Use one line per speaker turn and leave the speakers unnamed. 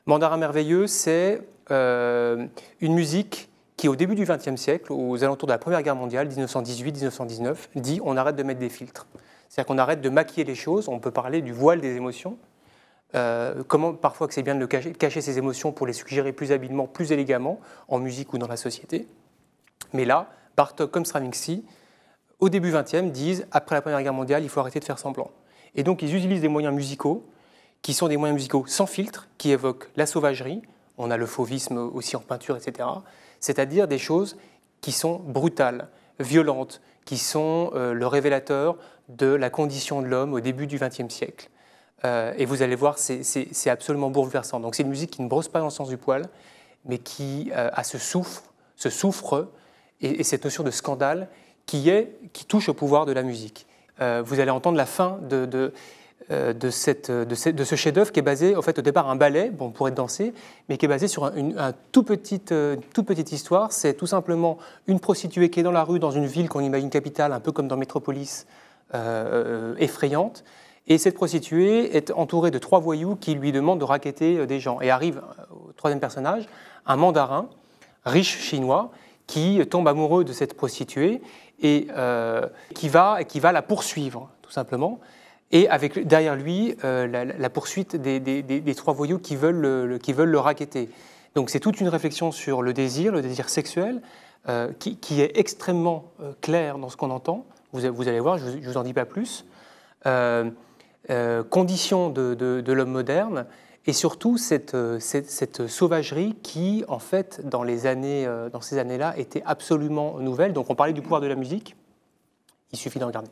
Mandarin merveilleux, c'est une musique qui, au début du XXe siècle, aux alentours de la Première Guerre mondiale, 1918-1919, dit on arrête de mettre des filtres. C'est-à-dire qu'on arrête de maquiller les choses, on peut parler du voile des émotions. Comment parfois que c'est bien de cacher ses émotions pour les suggérer plus habilement, plus élégamment, en musique ou dans la société. Mais là, Bartók comme Stravinsky, au début XXe, disent après la Première Guerre mondiale, il faut arrêter de faire semblant. Et donc ils utilisent des moyens musicaux qui sont des moyens musicaux sans filtre, qui évoquent la sauvagerie, on a le fauvisme aussi en peinture, etc. C'est-à-dire des choses qui sont brutales, violentes, qui sont le révélateur de la condition de l'homme au début du XXe siècle. Et vous allez voir, c'est absolument bouleversant. Donc c'est une musique qui ne brosse pas dans le sens du poil, mais qui a ce souffre et cette notion de scandale qui touche au pouvoir de la musique. Vous allez entendre la fin de ce chef-d'œuvre qui est basé, en fait, au départ, un ballet, bon, pour être dansé, mais qui est basé sur une toute petite histoire. C'est tout simplement une prostituée qui est dans la rue, dans une ville qu'on imagine capitale, un peu comme dans Métropolis, effrayante. Et cette prostituée est entourée de 3 voyous qui lui demandent de racketter des gens. Et arrive, au troisième personnage, un mandarin, riche chinois, qui tombe amoureux de cette prostituée et qui va la poursuivre, tout simplement. Et avec derrière lui la poursuite des 3 voyous qui veulent le racketter. Donc c'est toute une réflexion sur le désir sexuel, qui est extrêmement clair dans ce qu'on entend. Vous allez voir, je ne vous en dis pas plus. Condition de l'homme moderne, et surtout cette sauvagerie qui, en fait, dans ces années-là, était absolument nouvelle. Donc on parlait du pouvoir de la musique, il suffit d'en regarder.